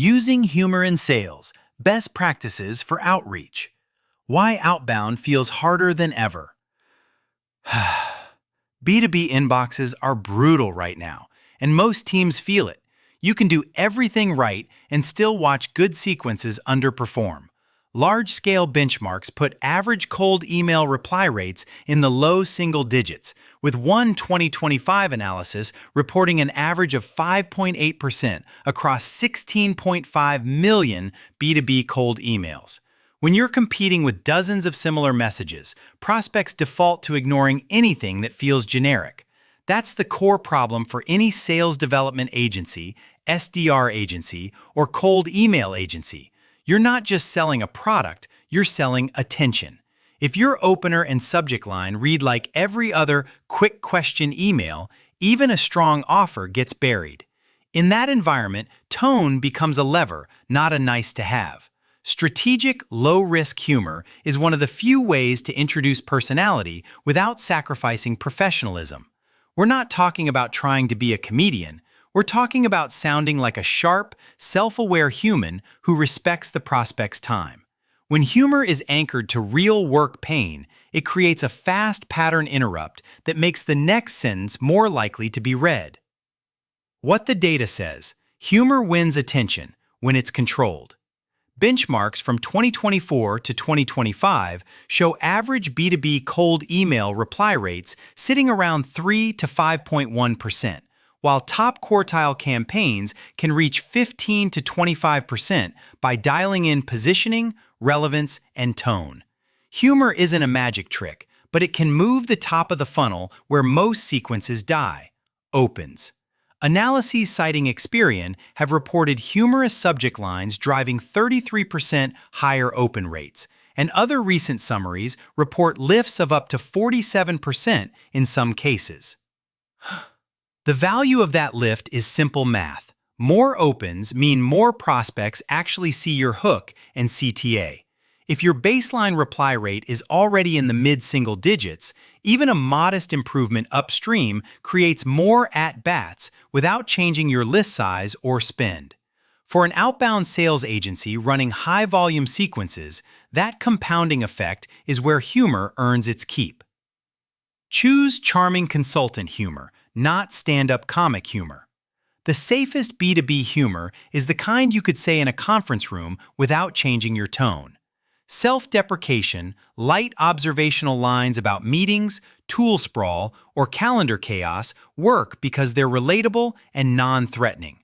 Using humor in sales, best practices for outreach. Why outbound feels harder than ever. B2B inboxes are brutal right now, and most teams feel it. You can do everything right and still watch good sequences underperform. Large-scale benchmarks put average cold email reply rates in the low single digits, with one 2025 analysis reporting an average of 5.8% across 16.5 million B2B cold emails. When you're competing with dozens of similar messages, prospects default to ignoring anything that feels generic. That's the core problem for any sales development agency, SDR agency, or cold email agency. You're not just selling a product, you're selling attention. If your opener and subject line read like every other quick question email, even a strong offer gets buried. In that environment, tone becomes a lever, not a nice to have. Strategic, low-risk humor is one of the few ways to introduce personality without sacrificing professionalism. We're not talking about trying to be a comedian. We're talking about sounding like a sharp, self-aware human who respects the prospect's time. When humor is anchored to real work pain, it creates a fast pattern interrupt that makes the next sentence more likely to be read. What the data says: humor wins attention when it's controlled. Benchmarks from 2024 to 2025 show average B2B cold email reply rates sitting around 3 to 5.1%, while top quartile campaigns can reach 15 to 25% by dialing in positioning, relevance, and tone. Humor isn't a magic trick, but it can move the top of the funnel where most sequences die: opens. Analyses citing Experian have reported humorous subject lines driving 33% higher open rates, and other recent summaries report lifts of up to 47% in some cases. The value of that lift is simple math. More opens mean more prospects actually see your hook and CTA. If your baseline reply rate is already in the mid-single digits, even a modest improvement upstream creates more at-bats without changing your list size or spend. For an outbound sales agency running high-volume sequences, that compounding effect is where humor earns its keep. Choose charming consultant humor, not stand-up comic humor. The safest B2B humor is the kind you could say in a conference room without changing your tone. Self-deprecation, light observational lines about meetings, tool sprawl, or calendar chaos work because they're relatable and non-threatening.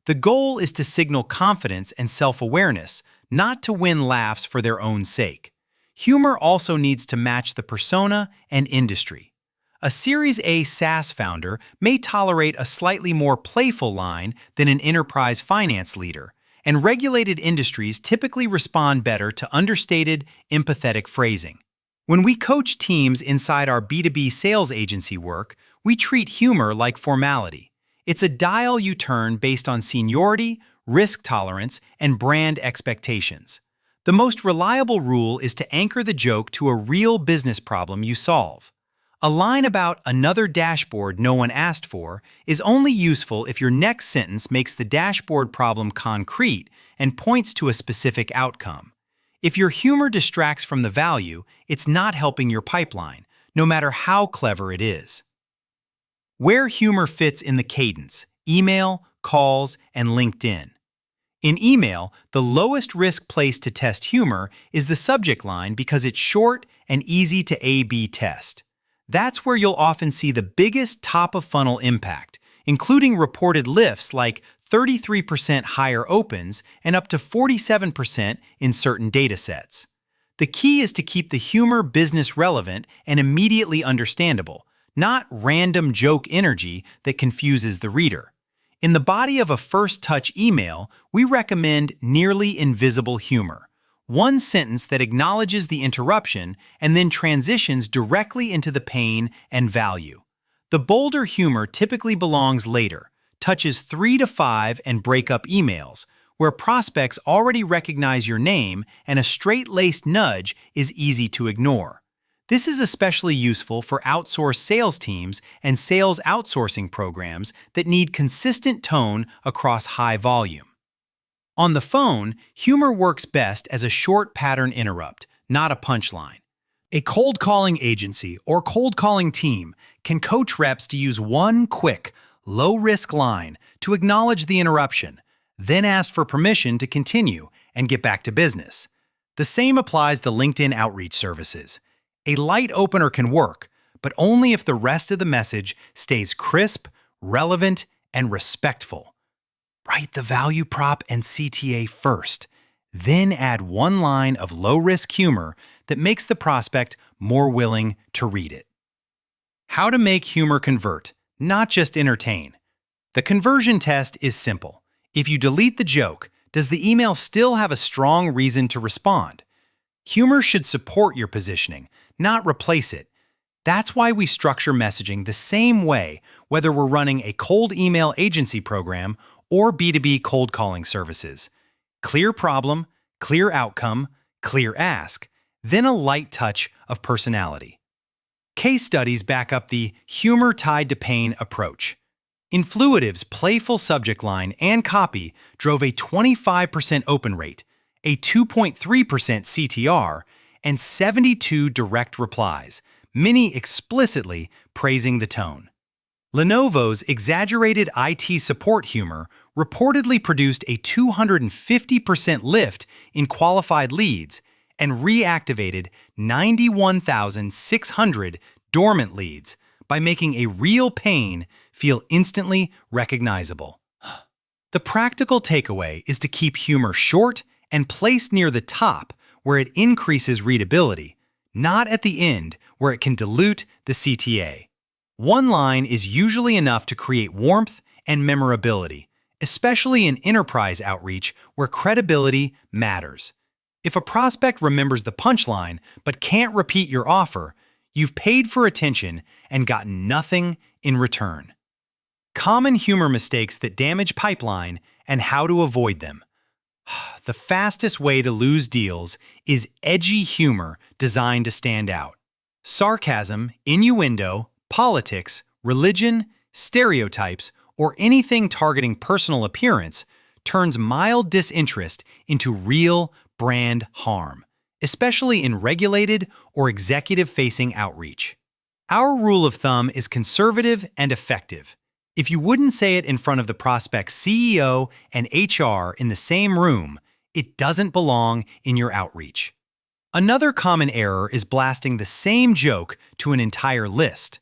The goal is to signal confidence and self-awareness, not to win laughs for their own sake. Humor also needs to match the persona and industry. A Series A SaaS founder may tolerate a slightly more playful line than an enterprise finance leader, and regulated industries typically respond better to understated, empathetic phrasing. When we coach teams inside our B2B sales agency work, we treat humor like formality. It's a dial you turn based on seniority, risk tolerance, and brand expectations. The most reliable rule is to anchor the joke to a real business problem you solve. A line about another dashboard no one asked for is only useful if your next sentence makes the dashboard problem concrete and points to a specific outcome. If your humor distracts from the value, it's not helping your pipeline, no matter how clever it is. Where humor fits in the cadence: email, calls, and LinkedIn. In email, the lowest risk place to test humor is the subject line because it's short and easy to A/B test. That's where you'll often see the biggest top-of-funnel impact, including reported lifts like 33% higher opens and up to 47% in certain datasets. The key is to keep the humor business relevant and immediately understandable, not random joke energy that confuses the reader. In the body of a first-touch email, we recommend nearly invisible humor. One sentence that acknowledges the interruption and then transitions directly into the pain and value. The bolder humor typically belongs later, touches 3 to 5 and breakup emails, where prospects already recognize your name and a straight-laced nudge is easy to ignore. This is especially useful for outsourced sales teams and sales outsourcing programs that need consistent tone across high volume. On the phone, humor works best as a short pattern interrupt, not a punchline. A cold calling agency or cold calling team can coach reps to use one quick, low-risk line to acknowledge the interruption, then ask for permission to continue and get back to business. The same applies to LinkedIn outreach services. A light opener can work, but only if the rest of the message stays crisp, relevant, and respectful. Write the value prop and CTA first, then add one line of low-risk humor that makes the prospect more willing to read it. How to make humor convert, not just entertain. The conversion test is simple. If you delete the joke, does the email still have a strong reason to respond? Humor should support your positioning, not replace it. That's why we structure messaging the same way, whether we're running a cold email agency program or B2B cold calling services. Clear problem, clear outcome, clear ask, then a light touch of personality. Case studies back up the humor tied to pain approach. Influitive's playful subject line and copy drove a 25% open rate, a 2.3% CTR, and 72 direct replies, many explicitly praising the tone. Lenovo's exaggerated IT support humor reportedly produced a 250% lift in qualified leads and reactivated 91,600 dormant leads by making a real pain feel instantly recognizable. The practical takeaway is to keep humor short and placed near the top where it increases readability, not at the end where it can dilute the CTA. One line is usually enough to create warmth and memorability, especially in enterprise outreach where credibility matters. If a prospect remembers the punchline but can't repeat your offer, you've paid for attention and gotten nothing in return. Common humor mistakes that damage pipeline and how to avoid them. The fastest way to lose deals is edgy humor designed to stand out. Sarcasm, innuendo, politics, religion, stereotypes, or anything targeting personal appearance turns mild disinterest into real brand harm, especially in regulated or executive-facing outreach. Our rule of thumb is conservative and effective. If you wouldn't say it in front of the prospect's CEO and HR in the same room, it doesn't belong in your outreach. Another common error is blasting the same joke to an entire list.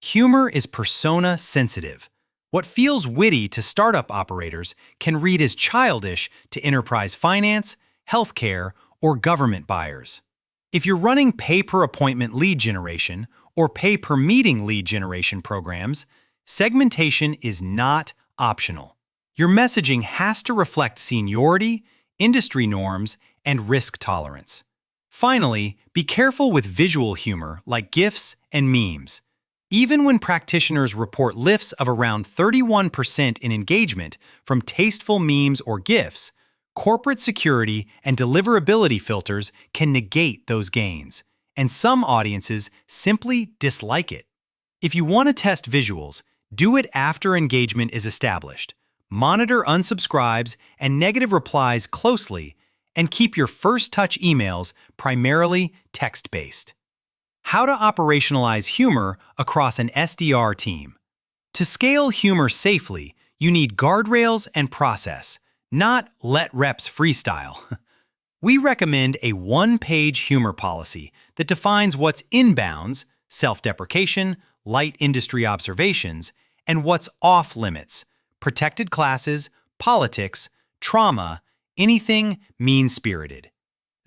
Humor is persona sensitive. What feels witty to startup operators can read as childish to enterprise finance, healthcare, or government buyers. If you're running pay-per-appointment lead generation or pay-per-meeting lead generation programs, segmentation is not optional. Your messaging has to reflect seniority, industry norms, and risk tolerance. Finally, be careful with visual humor like GIFs and memes. Even when practitioners report lifts of around 31% in engagement from tasteful memes or GIFs, corporate security and deliverability filters can negate those gains, and some audiences simply dislike it. If you want to test visuals, do it after engagement is established. Monitor unsubscribes and negative replies closely, and keep your first touch emails primarily text-based. How to operationalize humor across an SDR team. To scale humor safely, you need guardrails and process, not let reps freestyle. We recommend a one-page humor policy that defines what's inbounds, self-deprecation, light industry observations, and what's off-limits, protected classes, politics, trauma, anything mean-spirited.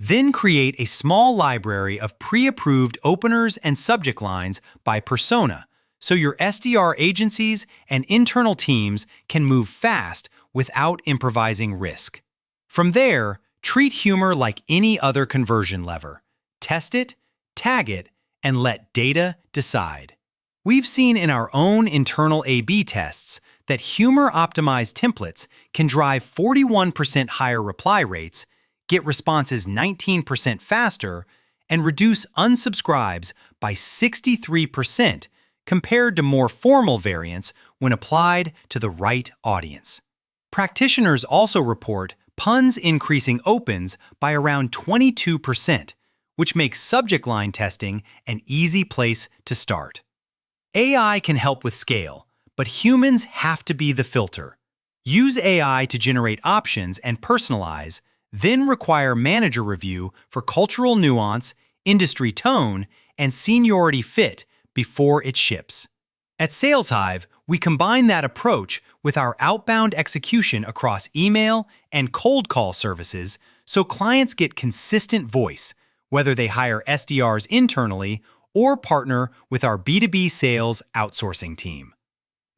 Then create a small library of pre-approved openers and subject lines by persona, so your SDR agencies and internal teams can move fast without improvising risk. From there, treat humor like any other conversion lever. Test it, tag it, and let data decide. We've seen in our own internal A/B tests that humor-optimized templates can drive 41% higher reply rates, get responses 19% faster, and reduce unsubscribes by 63% compared to more formal variants when applied to the right audience. Practitioners also report puns increasing opens by around 22%, which makes subject line testing an easy place to start. AI can help with scale, but humans have to be the filter. Use AI to generate options and personalize, then require manager review for cultural nuance, industry tone, and seniority fit before it ships. At SalesHive, we combine that approach with our outbound execution across email and cold call services so clients get consistent voice, whether they hire SDRs internally or partner with our B2B sales outsourcing team.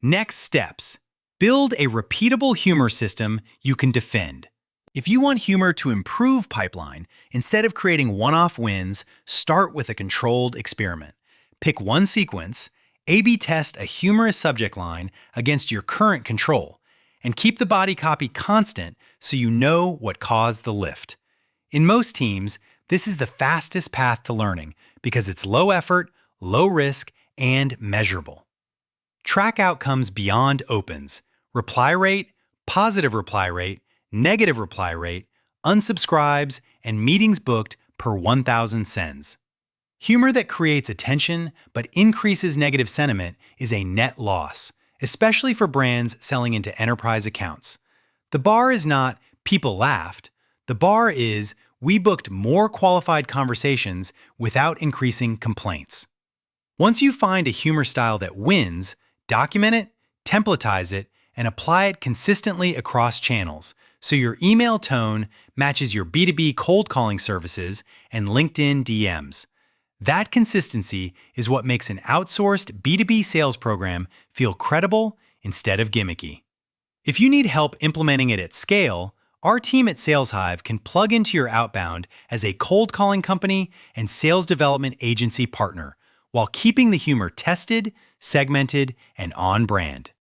Next steps. Build a repeatable humor system you can defend. If you want humor to improve pipeline, instead of creating one-off wins, start with a controlled experiment. Pick one sequence, A/B test a humorous subject line against your current control, and keep the body copy constant so you know what caused the lift. In most teams, this is the fastest path to learning because it's low effort, low risk, and measurable. Track outcomes beyond opens: reply rate, positive reply rate, negative reply rate, unsubscribes, and meetings booked per 1,000 sends. Humor that creates attention but increases negative sentiment is a net loss, especially for brands selling into enterprise accounts. The bar is not "people laughed." The bar is "we booked more qualified conversations without increasing complaints." Once you find a humor style that wins, document it, templatize it, and apply it consistently across channels so your email tone matches your B2B cold calling services and LinkedIn DMs. That consistency is what makes an outsourced B2B sales program feel credible instead of gimmicky. If you need help implementing it at scale, our team at SalesHive can plug into your outbound as a cold calling company and sales development agency partner while keeping the humor tested, segmented, and on brand.